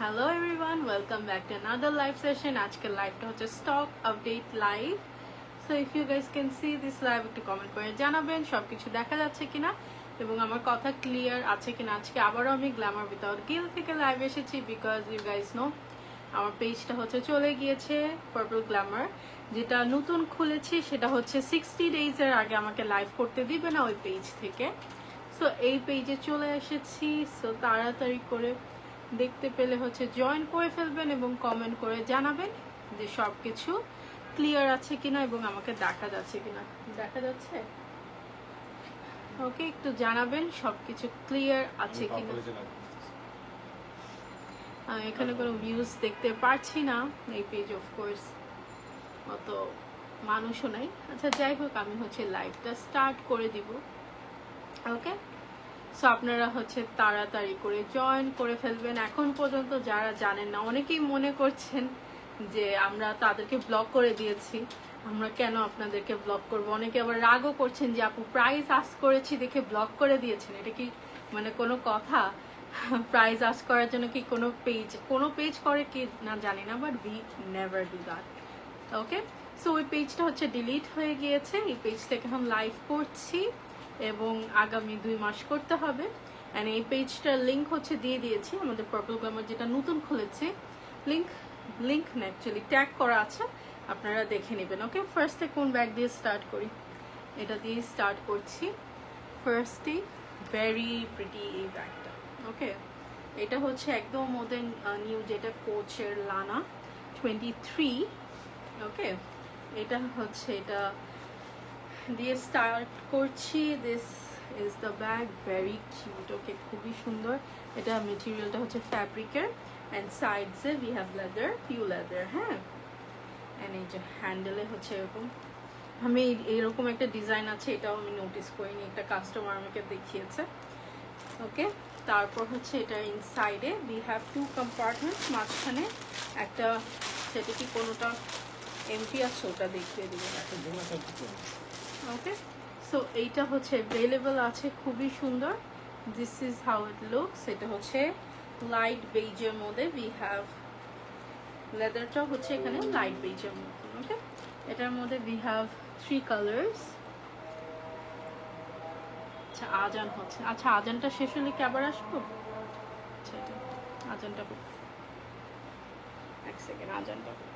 Hello everyone, welcome back to another live session. আজকের লাইভটা হচ্ছে stock update live. So if you guys can see this live, একটু comment করে জানাবেন সবকিছু দেখা যাচ্ছে কিনা এবং আমার কথা ক্লিয়ার আছে কিনা। আজকে আবারও আমি গ্ল্যামার উইদাউট গিল থেকে লাইভ এসেছি বিকজ ইউ গাইস নো আমার পেজটা হচ্ছে চলে গিয়েছে পার্পল গ্ল্যামার, যেটা নতুন খুলেছি সেটা হচ্ছে 60 ডেজের আগে আমাকে লাইভ করতে দিবে না ওই পেজ থেকে। সো এই পেজে চলে এসেছি। সো তাড়াতাড়ি করে দেখতে পেলে হচ্ছে জয়েন করে ফেলবেন এবং কমেন্ট করে জানাবেন যে সবকিছু ক্লিয়ার আছে কিনা এবং আমাকে দেখা যাচ্ছে কিনা। দেখা যাচ্ছে? ওকে, একটু জানাবেন সবকিছু ক্লিয়ার আছে কিনা। এখানে কোনো ভিউজ দেখতে পারছি না এই পেজ, অফকোর্স অত মানুষও নাই। আচ্ছা যাই হোক, আমি হচ্ছে লাইভটা স্টার্ট করে দিব। ওকে, সো আপনারা হচ্ছে তাড়াতাড়ি করে জয়েন করে ফেলবেন। এখন পর্যন্ত যারা জানেন না, অনেকেই মনে করছেন যে আমরা তাদেরকে ব্লক করে দিয়েছি, আমরা কেন আপনাদেরকে ব্লক করব। অনেকে আবার রাগও করছেন যে আপু প্রাইস আস্ক করেছি দেখে ব্লক করে দিয়েছেন। এটা কি মানে কোনো কথা? প্রাইস আস্ক করার জন্য কি কোনো পেজ করে কি না জানি না, but we never do that. Okay, so ওই পেজটা হচ্ছে ডিলিট হয়ে গিয়েছে। এই পেজ থেকে আমি লাইভ করছি এবং আগামী 2 মাস করতে হবে। অ্যান্ড এই পেজটার লিঙ্ক হচ্ছে দিয়ে দিয়েছি আমাদের পার্পল গ্ল্যামার যেটা নতুন খুলেছে। লিঙ্ক না, অ্যাকচুয়ালি ট্যাগ করা আছে, আপনারা দেখে নেবেন। ওকে, ফার্স্টে কোন ব্যাগ দিয়ে স্টার্ট করি? এটা দিয়ে স্টার্ট করছি। ফার্স্টে ভেরি প্রিটি এই ব্যাগটা। ওকে, এটা হচ্ছে একদম ওদের নিউ, যেটা কোচের লানা 23। ওকে, এটা হচ্ছে এটা দিয়ে স্টার্ট করছি। This is the bag, very cute. Okay, খুবই সুন্দর। এটা মেটেরিয়ালটা হচ্ছে ফ্যাব্রিকের অ্যান্ড সাইডসে we have leather, PU leather. হ্যাঁ, অ্যান্ড এই যে হ্যান্ডেলে হচ্ছে এরকম, আমি এরকম একটা ডিজাইন আছে, এটাও আমি নোটিস করিনি, একটা কাস্টমার আমাকে দেখিয়েছে। ওকে, তারপর হচ্ছে এটা ইনসাইডে উই হ্যাভ 2 কম্পার্টমেন্টস, মাঝখানে একটা, সেটা কি কোনোটা এমটি আছে ওটা দেখিয়ে দিবেন। ওকে, সো এইটা হচ্ছে অ্যাভেলেবল আছে, খুবই সুন্দর। This is how it looks. এটা হচ্ছে লাইট বেজের মধ্যে, উই হ্যাভ লেদারটা হচ্ছে এখানে লাইট বেজের মধ্যে। ওকে, এটার মধ্যে উই হ্যাভ 3 কালার্স। আচ্ছা আজান হচ্ছে, আচ্ছা আজানটা শেষ হলে কি আবার আসবো? আচ্ছা এটা আজানটা করবো, এক সেকেন্ড আজানটা করবো।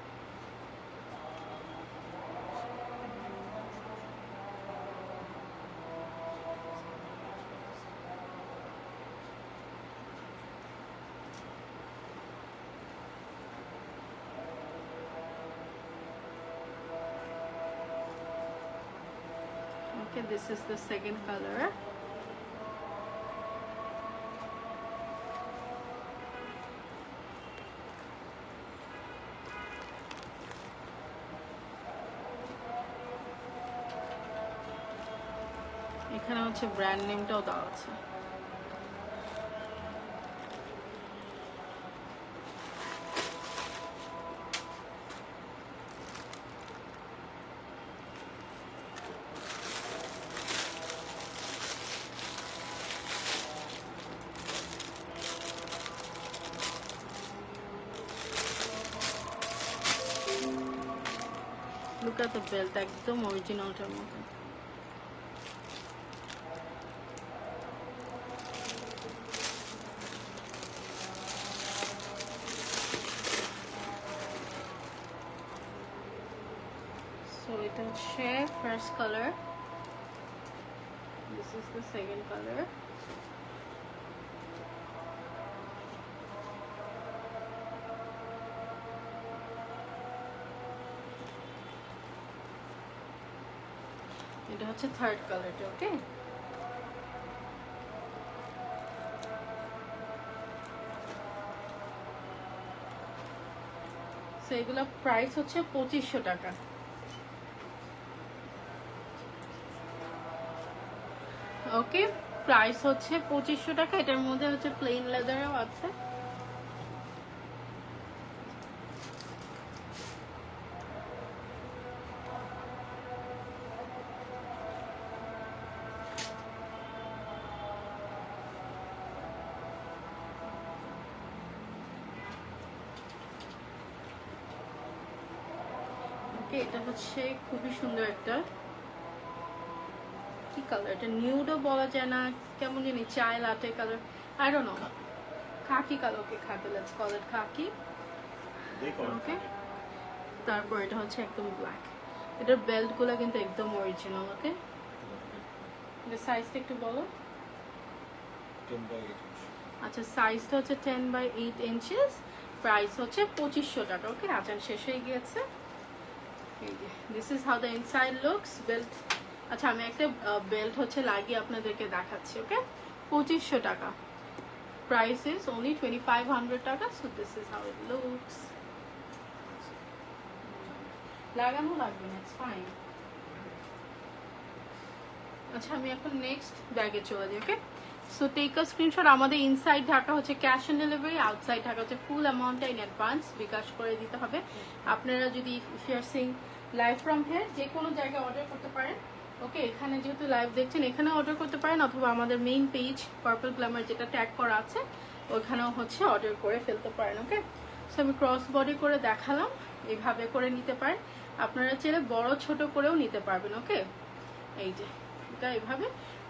Okay, this is the second color. এখানে হচ্ছে ব্র্যান্ড নেমটাও দেওয়া আছে। Look at the belt, একদম অরিজিনালটার মতো। সো এটা হচ্ছে first colour, this is the second colour. এটা হচ্ছে থার্ড কালারটা। ওকে, সো এগুলো প্রাইস হচ্ছে 2500 টাকা। ওকে, প্রাইস হচ্ছে 2500 টাকা। এটার মধ্যে হচ্ছে প্লেন লেদারও আছে। ওকে, এটা হচ্ছে খুবই সুন্দর একটা, কি কালার এটা, নিউডও বলা যায় না, কেমন জানি চায় latte colour, I don't know, khaki colour, okay khaki, let's call it khaki. Okay, তারপর এটা হচ্ছে একদম ব্ল্যাক, এটার বেল্ট গুলো কিন্তু একদম অরিজিনাল। ওকে, এটা সাইজটা একটু বলো। আচ্ছা, সাইজটা হচ্ছে 10/8 ইঞ্চেস, প্রাইস হচ্ছে 2500 টাকা। ওকে, আজান শেষ হয়ে গিয়েছে। This is how the inside looks. Belt, আচ্ছা আমি একটা বেল্ট হচ্ছে লাগিয়ে আপনাদেরকে দেখাচ্ছি। ওকে, 2500 টাকা, প্রাইস ইজ অনলি 2500 টাকা। So this is how it looks. লাগানো লাগবে না, ইটস ফাইন। আচ্ছা, আমি এখন নেক্সট ব্যাগে চলে যাই। ওকে, সো টেক আ স্ক্রিনশট। আমাদের ইনসাইড ঢাকা হচ্ছে cash on delivery, outside Dhaka হচ্ছে ফুল অ্যামাউন্টটা ইন অ্যাডভান্স বিকাশ করে দিতে হবে। আপনারা যদি সিং লাইভ ফ্রম হেয়ার যে কোনো জায়গায় অর্ডার করতে পারেন। ওকে, এখানে যেহেতু লাইভ দেখছেন এখানে অর্ডার করতে পারেন, অথবা আমাদের মেইন পেজ পার্পল গ্ল্যামার যেটা ট্যাগ করা আছে ওইখানেও হচ্ছে অর্ডার করে ফেলতে পারেন। ওকে, সো আমি ক্রস বডি করে দেখালাম, এইভাবে করে নিতে পারেন। আপনারা চাইলে বড় ছোট করেও নিতে পারবেন। ওকে, এই যে এটা এভাবে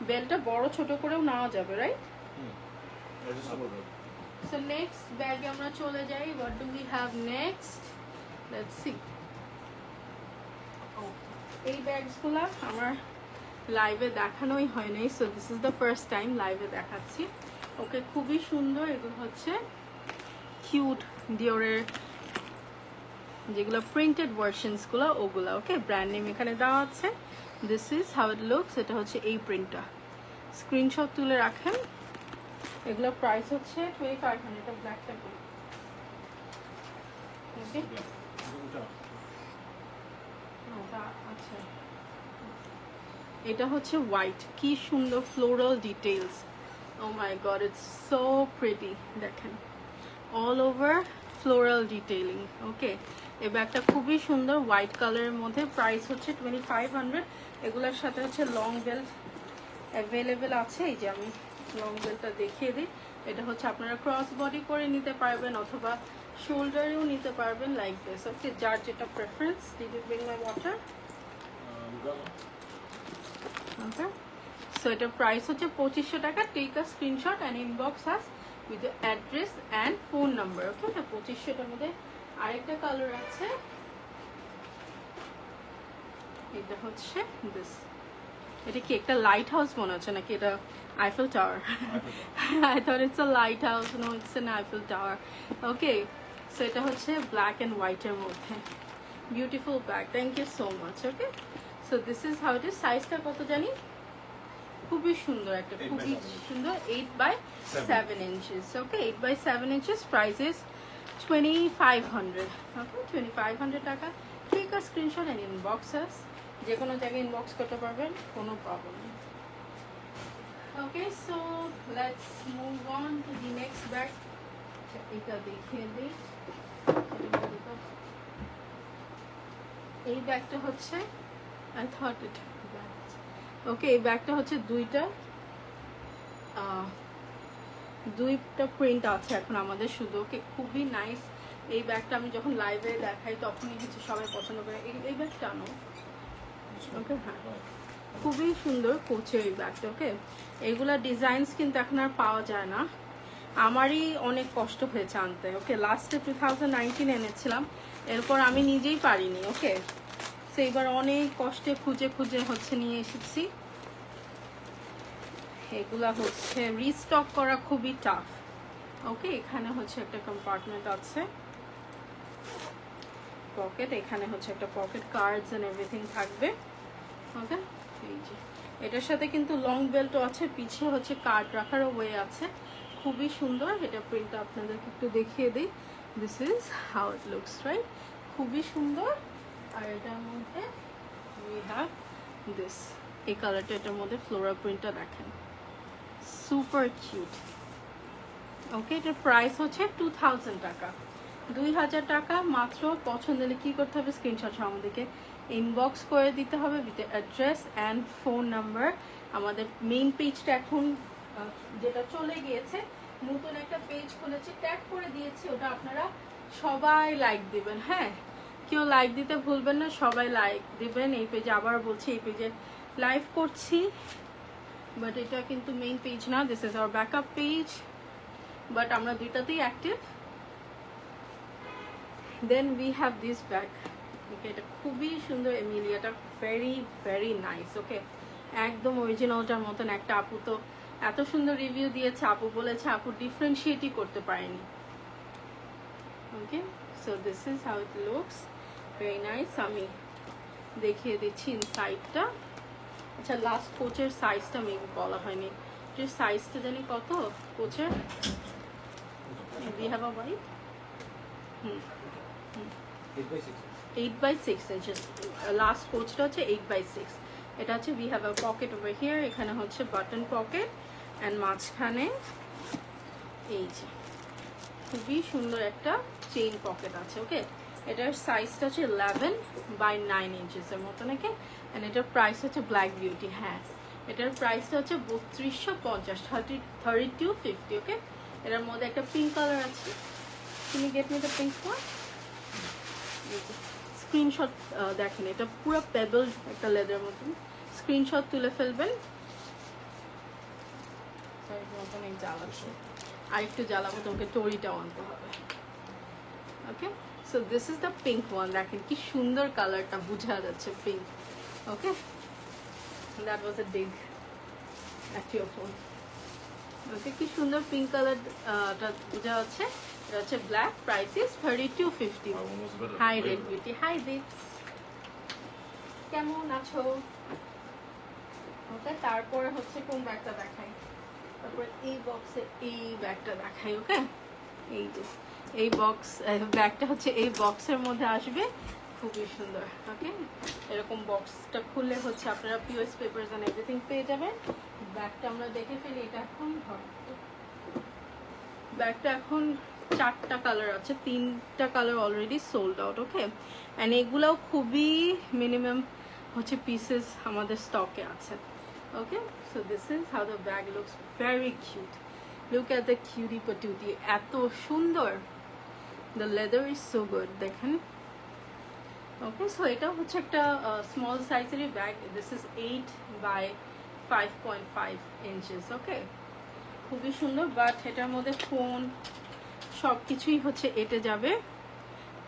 বেলটা বড় ছোট করেও নেওয়া যাবে, রাইট? সো নেক্সট ব্যাগে আমরা চলে যাই। What do we have next, let's see. এই ব্যাগসগুলো আমার লাইভে দেখানোই হয় নাই, so this is the first time লাইভে দেখাচ্ছি। ওকে, খুবই সুন্দর। এগুলো হচ্ছে কিউট ডিওরের যেগুলো প্রিন্টেড ভার্সনসগুলো ওগুলো। ওকে, ব্র্যান্ড নেম এখানে দেওয়া আছে। This is how it looks. এটা হচ্ছে এই প্রিন্টটা, স্ক্রিনশট তুলে রাখেন। এগুলোর প্রাইস হচ্ছে 2500। এটা ব্ল্যাকটা করি। ওকে, আচ্ছা, এটা হচ্ছে হোয়াইট, কি সুন্দর floral details. Oh my god, it's so pretty. দেখেন all over floral detailing. Okay, এই ব্যাগটা খুবই সুন্দর, হোয়াইট কালারের মধ্যে। প্রাইস হচ্ছে 2500। এগুলোর সাথে হচ্ছে লং বেল্ট অ্যাভেলেবেল আছে। এই যে আমি লং বেল্টটা দেখিয়ে দিই। এটা হচ্ছে আপনারা ক্রস বডি করে নিতে পারবেন অথবা শোল্ডারেও নিতে পারবেন, লাইক দিস। ওকে, যার যেটা preference. Did you bring my water? Okay, so এটার প্রাইস হচ্ছে 2500 টাকা। Take a screenshot and inbox us with address and phone number. Okay, এটা 2500টার মধ্যে আরেকটা কালার আছে, এটা হচ্ছে দিস। এটা কি একটা লাইট হাউস মনে হচ্ছে নাকি এটা Eiffel tower? I thought it's a lighthouse, no it's an Eiffel tower. Okay, so এটা হচ্ছে ব্ল্যাক অ্যান্ড হোয়াইটের মধ্যে, beautiful bag, thank you so much. Okay, so this is how it is. সাইজটা কত জানি, খুবই সুন্দর একটা, খুবই সুন্দর, 8/7 inches. Okay, 8/7 inches, price is 2500। Okay, 2500 টাকা। ঠিক আছে, স্ক্রিনশট অ্যান্ড ইনবক্স আস, যে কোনো জায়গায় ইনবক্স করতে পারবেন, কোনো প্রবলেম নেই। Okay, so let's move on to the next bag. এটা দেখিয়ে দিই। এই ব্যাগটা হচ্ছে, আই থট ইট, ওকে, এই ব্যাগটা হচ্ছে দুইটা প্রিন্ট আছে এখন আমাদের শুধু। ওকে, খুবই নাইস এই ব্যাগটা। আমি যখন লাইভে দেখাই তখনই কিছু সবাই পছন্দ করে এই ব্যাগটা আনো। ওকে, হ্যাঁ, খুবই সুন্দর কোচের এই ব্যাগটা। ওকে, এইগুলা ডিজাইনস কিন্তু এখন আর পাওয়া যায় না, আমারই অনেক কষ্ট হয়েছে আনতে। ওকে, লাস্টে 2019 এনেছিলাম, এরপর আমি নিজেই পারিনি। ওকে, সো এবার অনেক কষ্টে খুঁজে খুঁজে হচ্ছে নিয়ে এসেছি। এগুলা হচ্ছে রিস্টক করা খুবই টাফ। ওকে, এখানে হচ্ছে একটা কম্পার্টমেন্ট আছে, পকেট, এখানে হচ্ছে একটা পকেট, কার্ডস এন্ড এভরিথিং থাকবে। ওকে, এই যে এটার সাথে কিন্তু লং বেল্টও আছে, পিছিয়ে হচ্ছে কার্ড রাখারও ওয়ে আছে, খুবই সুন্দর। এটা প্রিন্টটা আপনাদেরকে একটু দেখিয়ে দিই। This is how it looks, right? খুবই সুন্দর। আর এটার মধ্যে উই হ্যাভ দিস, এই কালারটা, এটার মধ্যে ফ্লোরাল প্রিন্টটা দেখেন, সুপার কিউট। ওকে, এটার প্রাইস হচ্ছে 2000 টাকা, 2000 টাকা মাত্র। পছন্দ হলে কি করতে হবে, স্ক্রিনশট আমাদেরকে ইনবক্স করে দিতে হবে with address and phone number. আমাদের মেইন পেজটা এখন যেটা চলে গিয়েছে, নতুন একটা পেজ খুলেছে, ট্যাগ করে দিয়েছি, ওটা আপনারা সবাই লাইক দিবেন। হ্যাঁ, কেউ লাইক দিতে ভুলবেন না, সবাই লাইক দিবেন। এই পেজে আবার বলছি, এই পেজে লাইভ করছি, বাট এটা কিন্তু মেইন পেজ না, this is our backup page, but আমরা দুইটাতেই active. Then we have this bag, okay, এটা খুবই সুন্দর, এমিলিয়াটা ভেরি ভেরি নাইস। ওকে, একদম অরিজিনালটার মতন। একটা আপু তো এত সুন্দর রিভিউ দিয়েছে, আপু বলেছে আপু ডিফারেন্সিয়েটই করতে পারেনি। Okay, so this is how it looks, very nice. আমি দেখিয়ে দিচ্ছি ইনসাইডটা। আচ্ছা, লাস্ট কোচের সাইজটা মেবি বলা হয়নি, যে সাইজটা জানি কত কোচের। We have a white 8/6 inches, last কোচটা হচ্ছে 8/6। এটা হচ্ছে we have a pocket over here, এখানে হচ্ছে বাটন পকেট, অ্যান্ড মাঝখানে এই যে খুবই সুন্দর একটা চেইন পকেট আছে। ওকে, এটার সাইজটা হচ্ছে 11/9 inches এর মতো নাকি, অ্যান্ড এটার প্রাইস হচ্ছে ব্ল্যাক বিউটি। হ্যাঁ, এটার প্রাইসটা হচ্ছে 3250, 3250। ওকে, এটার মধ্যে একটা পিঙ্ক কালার আছে। তুমি get me the pink one. Screenshot দেখেন, এটা পুরো পেবল একটা লেদার মতন, স্ক্রিনশট তুলে ফেলবেন। জ্বালাচ্ছে, আর একটু জ্বালাবো, তোমাকে টরিটাও আনতে হবে। Okay, so this is the pink one. দেখেন কি সুন্দর কালারটা, বোঝা যাচ্ছে pink. Okay, that was a dig at your phone. Okay, কি সুন্দর পিঙ্ক কালারটা বোঝা যাচ্ছে। এটা হচ্ছে black, price is 3250। Hi red beauty, hi Dips, কেমন আছো? ওকে, তারপরে হচ্ছে কোন ব্যাগটা দেখাই, তারপরে এই বক্সে এই ব্যাগটা দেখাই। ওকে, এই যে এই বক্স ব্যাগটা হচ্ছে এই বক্সের মধ্যে আসবে, খুবই সুন্দর। ওকে, এরকম বক্সটা খুললে হচ্ছে আপনারা পিওএস পেপারস এন্ড এভরিথিং পেয়ে যাবেন। ব্যাগটা আমরা দেখে ফেলি। এটা এখন ব্যাগটা এখন 4টা কালার আছে, 3টা colour already sold out. Okay, and এগুলাও খুবই মিনিমাম হচ্ছে পিসেস আমাদের স্টকে আছে। Okay, so this is how the bag looks, very cute. Look at the cutie পাটুটি, এত সুন্দর। The leather is so good, দেখেন। ওকে, সো এটা হচ্ছে একটা স্মল সাইজেরই ব্যাগ। This is 8/5.5 inches। ওকে, খুবই সুন্দর, বাট এটার মধ্যে ফোন সব কিছুই হচ্ছে এটে যাবে।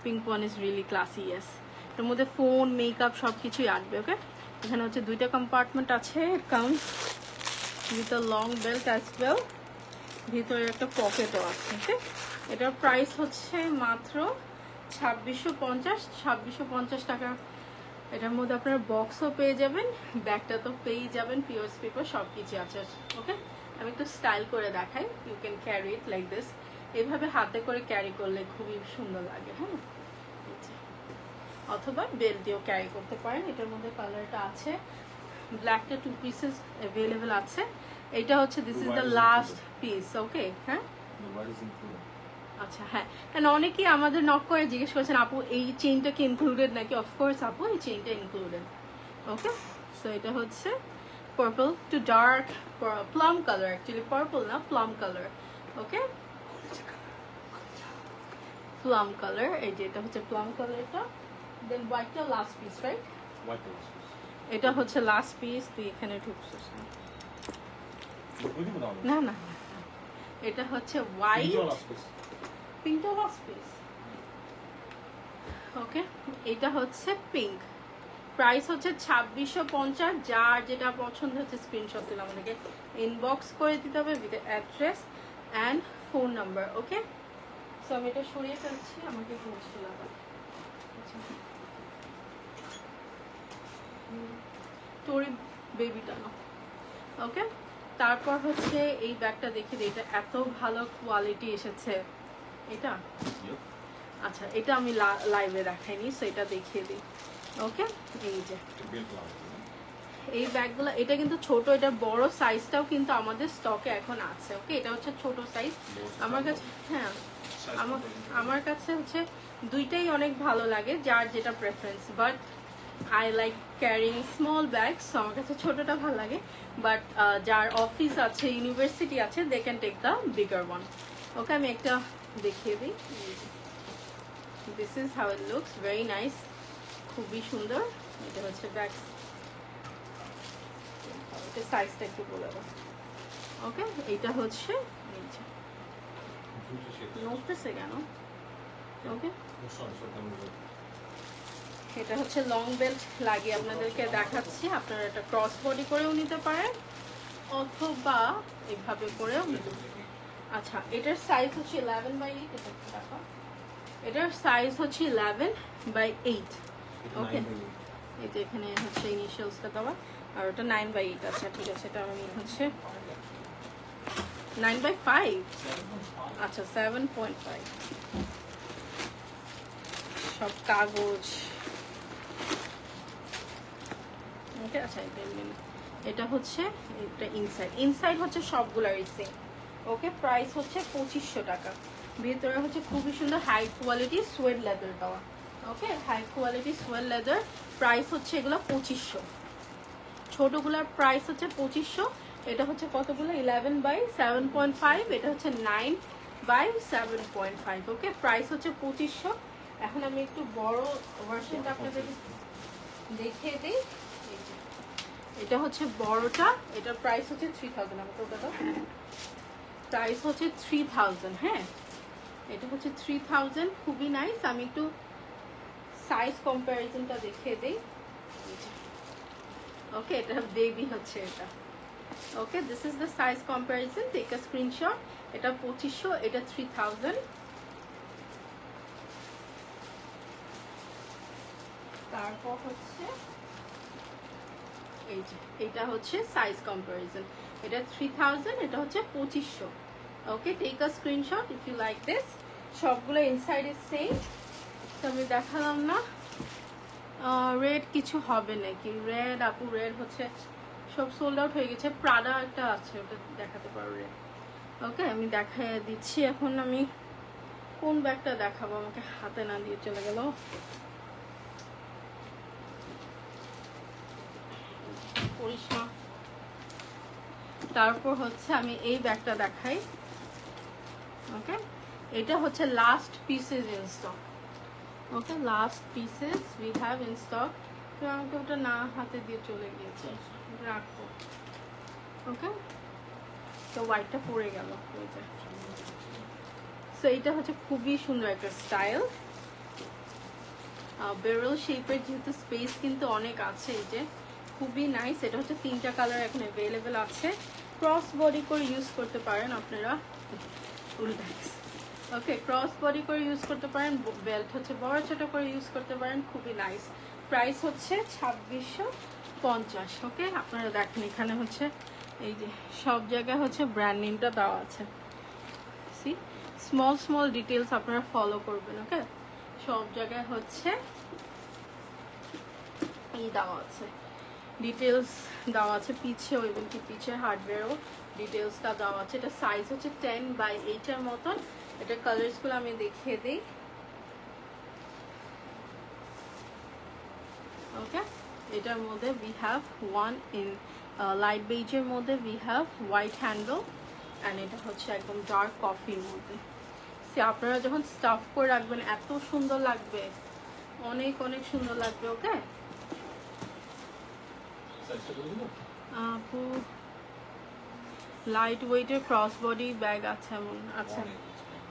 Pink one is really classy, yes. এটার মধ্যে ফোন, মেকআপ সব কিছুই আসবে। ওকে, এখানে হচ্ছে 2টা কম্পার্টমেন্ট আছে, comes with a long belt as well, ভিতরে একটা পকেটও আছে। ওকে, এটার প্রাইস হচ্ছে মাত্র 2650 টাকা। এটার মধ্যে আপনারা বক্সও পেয়ে যাবেন, ব্যাগটা তো পেয়ে যাবেন, পিওএস পেপার সব কিছু আছে। ওকে, আমি একটু স্টাইল করে দেখাই। You can carry it like this, এইভাবে হাতে করে ক্যারি করলে খুবই সুন্দর লাগে। হ্যাঁ, অথবা বেল্ট দিয়েও ক্যারি করতে পারেন। এটার মধ্যে কালারটা আছে, ব্ল্যাকটা 2 পিসেস অ্যাভেলেবেল আছে। এটা হচ্ছে this is the last piece. Okay, হ্যাঁ, আচ্ছা, হ্যাঁ, কারণ অনেকেই আমাদের নক করে জিজ্ঞেস করেছেন আপু এই চেইনটা কি ইনক্লুডেড নাকি। অফকোর্স আপু, এই চেইনটা ইনক্লুডেড। ওকে, সো এটা হচ্ছে purple to dark plum colour, actually purple না, plum colour. Okay, plum colour, এই যে এটা হচ্ছে প্লাম কালারটা। দেন হোয়াইটটা লাস্ট পিস, রাইট? এটা হচ্ছে লাস্ট পিস। তুই এখানে ঢুকছিস না? না, এটা হচ্ছে হোয়াইট, পিঙ্কটা লাস্ট পিস। ওকে, এটা হচ্ছে পিঙ্ক, প্রাইস হচ্ছে 2650। যার যেটা পছন্দ হচ্ছে স্ক্রিনশট তুলে আমাদেরকে ইনবক্স করে দিতে হবে with address and phone number. Okay, so আমি এটা সরিয়ে ফেলছি, আমাকে পৌঁছতে লাগবে। তোরই বেবিটা না। ওকে, তারপর হচ্ছে এই ব্যাগটা দেখে দিই, এটা এত ভালো কোয়ালিটি এসেছে। এটা আচ্ছা, এটা আমি লাইভে দেখাইনি, সো এটা দেখিয়ে দিই। ওকে, এই যে এই ব্যাগগুলো, এটা কিন্তু ছোট, এটা বড় সাইজটাও কিন্তু আমাদের স্টকে এখন আছে। ওকে, এটা হচ্ছে ছোট সাইজ আমার কাছে। হ্যাঁ, আমার কাছে হচ্ছে দুইটাই অনেক ভালো লাগে, যার যেটা preference, but I like carrying small bags, so আমার কাছে ছোটটা ভালো লাগে। বাট যার অফিস আছে, ইউনিভার্সিটি আছে, they can take the bigger one. Okay, আমি একটা দেখিয়ে দিই। This is how it looks, very nice, খুবই সুন্দর। এটা হচ্ছে ব্যাক, এটা সাইজটা একটু বলে দাও। ওকে, এইটা হচ্ছে নড়তেছে কেন? ওকে, এটা হচ্ছে লং বেল্ট লাগিয়ে আপনাদেরকে দেখাচ্ছি। আপনারা এটা ক্রস বডি করেও নিতে পারেন অথবা এভাবে করেও নিতে পারেন। আচ্ছা, এটার সাইজ হচ্ছে 11/8। এটা দেখো, এটার সাইজ হচ্ছে 11/8। ওকে, এই যে এখানে হচ্ছে ইনিশিয়ালসটা দেওয়া, আর ওটা 9/8। আচ্ছা ঠিক আছে, এটা আমি হচ্ছে 9/5। আচ্ছা 7.5। সব কাগজ। ওকে, আচ্ছা এটা হচ্ছে, এটা ইনসাইড হচ্ছে সবগুলারই সেম। ওকে, প্রাইস হচ্ছে 2500 টাকা। ভিতরে হচ্ছে খুবই সুন্দর হাই কোয়ালিটি সোয়েড লেদার দেওয়া। ওকে, হাই কোয়ালিটি সোয়েড লেদার, প্রাইস হচ্ছে এগুলো 2500। ছোটগুলার প্রাইস হচ্ছে 2500। এটা হচ্ছে কতগুলো, 11/7.5। এটা হচ্ছে 9/7.5। ওকে, প্রাইস হচ্ছে 2500। এখন আমি একটু বড় ভার্সনটা আপনাদের দেখিয়ে দিই। এটা হচ্ছে বড়টা, এটার প্রাইস হচ্ছে 3000। আমাকে ওটা দাও, প্রাইস হচ্ছে 3000। হ্যাঁ, এটা হচ্ছে 3000, খুবই নাইস। আমি একটু সাইজ কম্প্যারিজনটা দেখিয়ে দিই। ওকে, এটা বেবি হচ্ছে এটা। Okay, this is the size comparison, take a screenshot. এটা 2500, এটা 3000। তারপর হচ্ছে এই যে, এটা হচ্ছে সাইজ কম্প্যারিজন। এটা 3000, এটা হচ্ছে 2500। Okay, take a screenshot if you like this. সবগুলো ইনসাইড ইজ সেম। তো আমি দেখালাম না, রেড কিছু হবে নাকি? রেড আপু, রেড হচ্ছে সব সোল্ড আউট হয়ে গেছে। প্রাডা একটা আছে, ওটা দেখাতে পারো রেড। ওকে, আমি দেখাই দিচ্ছি। এখন আমি কোন ব্যাগটা দেখাবো, আমাকে হাতে না দিয়ে চলে গেল। তারপর হচ্ছে আমি এই ব্যাগটা দেখাই। ওকে, এটা হচ্ছে last pieces in stock. Okay, last pieces we have in stock. তো আমাকে ওটা না হাতে দিয়ে চলে গিয়েছে, রাখবো। ওকে, তো হোয়াইটটা পড়ে গেল। সো এইটা হচ্ছে খুবই সুন্দর একটা স্টাইল, বেরল শেপের, যেহেতু স্পেস কিন্তু অনেক আছে। এই যে খুবই নাইস। এটা হচ্ছে 3টা কালার এখন অ্যাভেলেবেল আছে। ক্রস বডি করে ইউজ করতে পারেন আপনারা। ওকে, ক্রস বডি করে ইউজ করতে পারেন, বেল্ট হচ্ছে বড় ছোট করে ইউজ করতে পারেন, খুবই নাইস। প্রাইস হচ্ছে 2650। ওকে, আপনারা দেখেন এখানে হচ্ছে এই যে সব জায়গায় হচ্ছে ব্র্যান্ড নেমটা দেওয়া আছে। সি, স্মল স্মল ডিটেলস আপনারা ফলো করবেন। ওকে, সব জায়গায় হচ্ছে এই দেওয়া আছে, ডিটেলস দেওয়া আছে পিছেও, এবং কি পিছের হার্ডওয়্যারও ডিটেলসটা দেওয়া আছে। এটা সাইজ হচ্ছে 10/8 মতন। এটা কালার্সগুলো আমি দেখিয়ে দিই। ওকে, এটার মধ্যে we have one in light বেজের মধ্যে, we have white handle, and এটা হচ্ছে একদম ডার্ক কফির মধ্যে। সে আপনারা যখন স্টাফ করে রাখবেন এত সুন্দর লাগবে, অনেক অনেক সুন্দর লাগবে। ওকে আপু, লাইট ওয়েটের ক্রস বডি ব্যাগ আছে এমন? আচ্ছা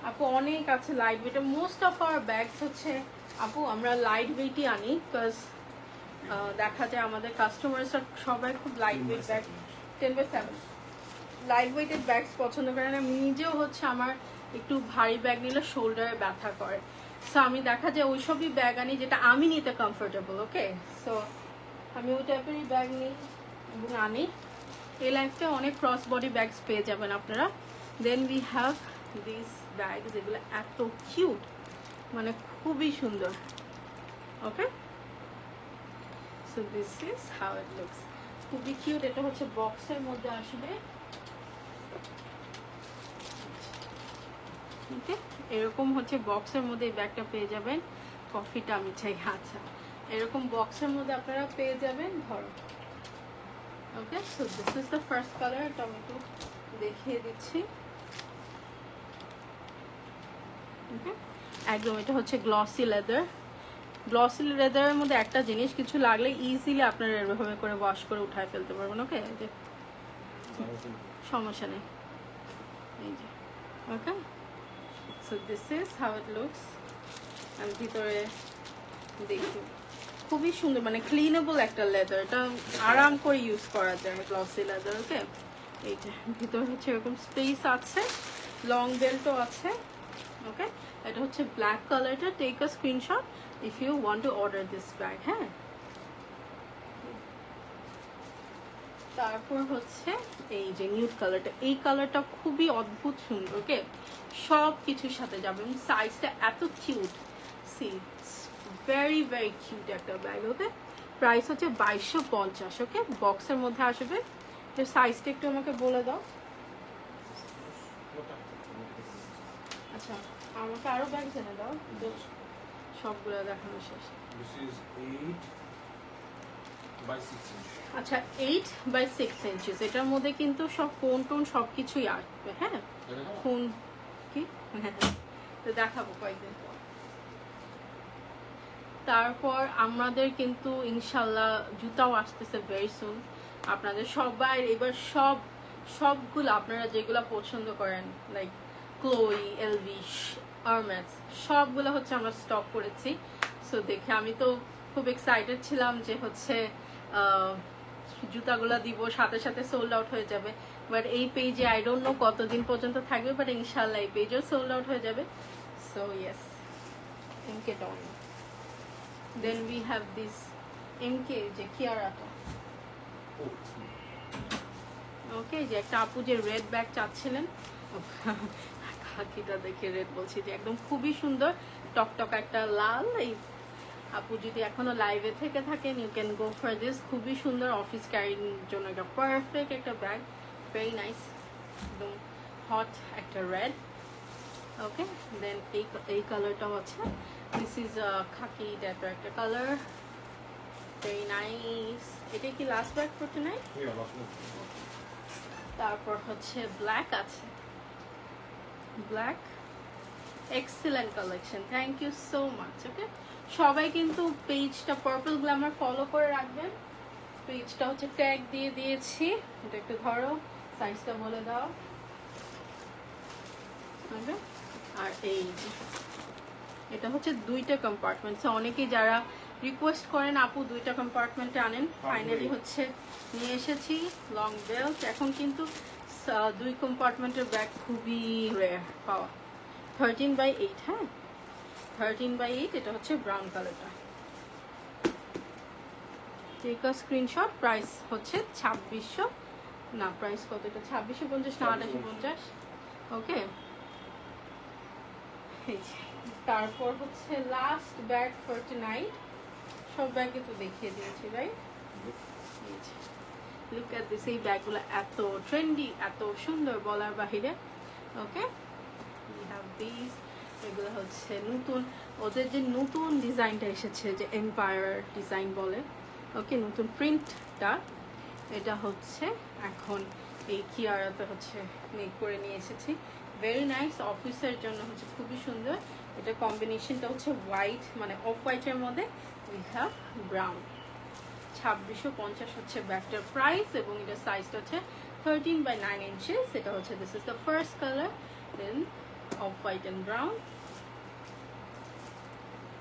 আপু, অনেক আছে লাইট ওয়েটের। মোস্ট অফ আওয়ার ব্যাগস হচ্ছে আপু আমরা লাইট ওয়েটই আনি, বিকজ দেখা যায় আমাদের কাস্টমার্সরা সবাই খুব light weight bag, 10/7 light weighted bags পছন্দ করে না। নিজেও হচ্ছে আমার একটু ভারী ব্যাগ নিলে শোল্ডারে ব্যথা করে। সো আমি দেখা যায় ওইসবই ব্যাগ আনি যেটা আমি নিতে কমফোর্টেবল। ওকে, সো আমি ওই টাইপেরই ব্যাগ নিই এবং আনি। এই লাইফটা অনেক ক্রস বডি ব্যাগস পেয়ে যাবেন আপনারা। Then we have this bag, যেগুলো এত কিউট, মানে খুবই সুন্দর। Okay, so this is how it looks, খুবই কিউট। এটা হচ্ছে বক্সের মধ্যে আসবে। ওকে, এরকম হচ্ছে বক্সের মধ্যে এই ব্যাগটা পেয়ে যাবেন। কফিটা আমি চাই। আচ্ছা, এরকম বক্সের মধ্যে আপনারা পেয়ে যাবেন। ধরো, okay, so this is the first colour. এটা আমি একটু দেখিয়ে দিচ্ছি। ওকে, একদম এটা হচ্ছে গ্লসি লেদার। গ্লসি লেদারের মধ্যে একটা জিনিস, কিছু লাগলে ইজিলি আপনারা এভাবে করে ওয়াশ করে উঠায় ফেলতে পারবেন। ওকে, যে সমস্যা নেই, এই যে। Okay, so this is how it looks. আমি ভিতরে দেখি, খুবই সুন্দর, মানে ক্লিনেবল একটা লেদার, এটা আরাম করে ইউজ করা যায় গ্লসি লেদার। ওকে, এই যে ভিতরে হচ্ছে এরকম স্পেস আছে, লং বেল্টও আছে। ওকে, এটা হচ্ছে ব্ল্যাক কালারটা। Take a screenshot if you want to order this bag. হ্যাঁ, তারপর হচ্ছে এই যে নিউড কালারটা, এই কালারটা খুবই অদ্ভুত সুন্দর। ওকে, সব কিছুর সাথে যাবে, এবং সাইজটা এত cute. See, very very cute একটা ব্যাগ। ওকে, প্রাইস হচ্ছে 2250। ওকে, বক্সের মধ্যে আসবে। এর সাইজটা একটু আমাকে বলে দাও। আচ্ছা, আমাকে আরো ব্যাগ জেনে দাও, সবগুলো দেখানো শেষ। আচ্ছা, 8x6 ইঞ্চিস। এটার মধ্যে কিন্তু সব ফোন টোন সব কিছুই আসবে। হ্যাঁ, ফোন কি তো দেখাবো কয়েকদিন পর। তারপর আমাদের কিন্তু ইনশাল্লাহ জুতাও আসতেছে ভেরি সুন। আপনাদের সবাই এবার সবগুলো আপনারা যেগুলো পছন্দ করেন, লাইক ক্লোই, এলভিশ, আরমেস, সবগুলো হচ্ছে আমরা স্টক করেছি। সো দেখে আমি তো খুব এক্সাইটেড ছিলাম যে হচ্ছে জুতাগুলা দিব, সাথে সাথে সোল্ড আউট হয়ে যাবে। বাট এই পেজে আই ডোন্ট নো কতদিন পর্যন্ত থাকবে, বাট ইনশাল্লাহ এই পেজেও সোল্ড আউট হয়ে যাবে। So yes, MK Don. Then we have this MK যে কিয়ারাটা। ওকে, যে একটা আপু যে রেড ব্যাগ চাচ্ছিলেন, খাকিটা দেখে রেড বলছি, যে একদম খুবই সুন্দর টকটক একটা লাল। এই আপু যদি এখনো লাইভে থেকে থাকেন, you can go for this. খুবই সুন্দর, অফিস ক্যারির জন্য একটা পারফেক্ট একটা ব্যাগ, ভেরি নাইস, একদম হট একটা রেড। ওকে, দেন এই কালারটাও আছে, দিস ইজ খাকি টাইপের একটা কালার, ভেরি নাইস। এটা কি লাস্ট ব্যাগ ফর টুনাইট? তারপর হচ্ছে ব্ল্যাক আছে, black, excellent collection, thank you so much. Okay, সবাই কিন্তু পেজটা পার্পল গ্ল্যামার ফলো করে রাখবেন। পেজটা হচ্ছে ট্যাগ দিয়ে দিয়েছি, এটা একটু ধরো, সাইজটা বলে দাও। ওকে, আর এই এটা হচ্ছে দুইটা কম্পার্টমেন্ট। অনেকেই যারা রিকোয়েস্ট করেন আপু দুইটা কম্পার্টমেন্টে আনেন, ফাইনালি হচ্ছে নিয়ে এসেছি। লং বেল্ট, এখন কিন্তু দুই কম্পার্টমেন্টের ব্যাগ খুবই রেয়ার পাওয়া। 13x8, হ্যাঁ 13x8, এটা হচ্ছে ব্রাউন কালারটা। Take a screenshot. প্রাইস হচ্ছে 2600, না প্রাইস কত এটা, 2650 না 2850। ওকে, তারপর হচ্ছে লাস্ট ব্যাগ ফর টুনাইট। সব ব্যাগে তো দেখিয়ে দিয়েছি, রাইট? লুক এট দিস, এই ব্যাগগুলো এত ট্রেন্ডি, এত সুন্দর, বলার বাহিরে। ওকে, উই হ্যাভ দিস। এগুলো হচ্ছে নতুন, ওদের যে নতুন ডিজাইনটা এসেছে, যে এম্পায়ার ডিজাইন বলে। ওকে, নতুন প্রিন্টটা, এটা হচ্ছে এখন এই কিয়ারাতে হচ্ছে মেক করে নিয়ে এসেছি, ভেরি নাইস। অফিসের জন্য হচ্ছে খুবই সুন্দর। এটা কম্বিনেশনটা হচ্ছে হোয়াইট, মানে অফ হোয়াইটের মধ্যে উই হ্যাভ ব্রাউন। 2650 হচ্ছে ব্যাগটার প্রাইস, এবং এটা সাইজটা হচ্ছে 13x9 inches। এটা হচ্ছে, this is the first colour, then off white and brown.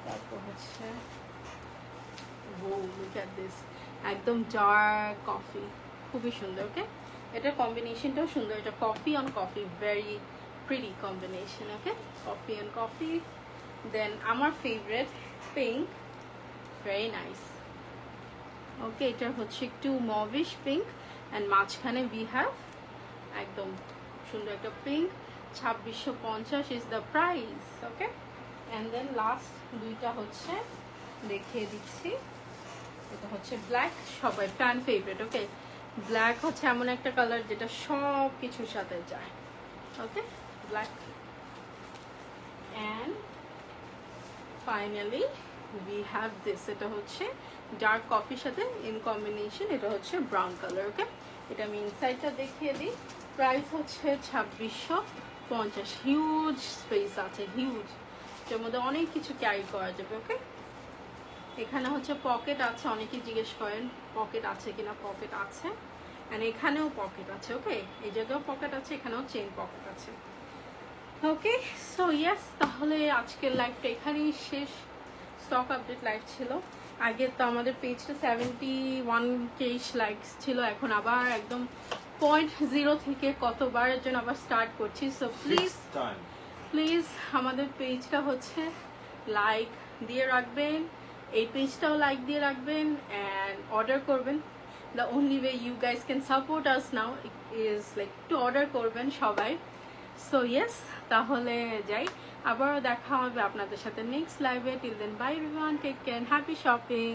তারপর হচ্ছে লুক এট দিস, একদম ডার্ক কফি, খুবই সুন্দর। ওকে, এটার কম্বিনেশনটাও সুন্দর, এটা coffee on coffee, very pretty combination. Okay, coffee on coffee. Then আমার favourite pink, very nice. Okay, এটা হচ্ছে একটু মভিশ পিঙ্ক, অ্যান্ড মাঝখানে উই হ্যাভ একদম সুন্দর একটা pink. 2650 is the price. Okay, and then last দুইটা হচ্ছে দেখিয়ে দিচ্ছি। এটা হচ্ছে ব্ল্যাক, সবাই ফ্যান ফেভারিট। ওকে, ব্ল্যাক হচ্ছে এমন একটা কালার যেটা সব কিছুর সাথে যায়। Okay, black. And finally we have this, এটা হচ্ছে ডার্ক কফির সাথে ইন কম্বিনেশন, এটা হচ্ছে ব্রাউন কালার। ওকে, এটা আমি ইনসাইডটা দেখিয়ে দিই। প্রাইস হচ্ছে 50 হিউজ স্পেস আছে, হিউজ, এর মধ্যে অনেক কিছু ক্যারি করা যাবে। ওকে, এখানে হচ্ছে পকেট আছে, অনেকেই জিজ্ঞেস করেন পকেট আছে কিনা, পকেট আছে, এন্ড এখানেও পকেট আছে। ওকে, এই জায়গাও পকেট আছে, এখানেও চেইন পকেট আছে। ওকে, সো ইয়েস, তাহলে আজকের লাইভটা এখানেই শেষ। স্টক আপডেট লাইভ ছিল। আগে তো আমাদের পেজটা 71K লাইকস ছিল, এখন আবার একদম 0.0 থেকে কতবারের জন্য আবার স্টার্ট করছি। সো প্লিজ আমাদের পেজটা হচ্ছে লাইক দিয়ে রাখবেন, এই পেজটাও লাইক দিয়ে রাখবেন, অ্যান্ড অর্ডার করবেন। The only way you guys can support us now is like একটু অর্ডার করবেন সবাই। সো ইয়েস, তাহলে যাই, আবারও দেখা হবে আপনাদের সাথে নেক্সট লাইভে। Till then bye everyone, take care, happy shopping.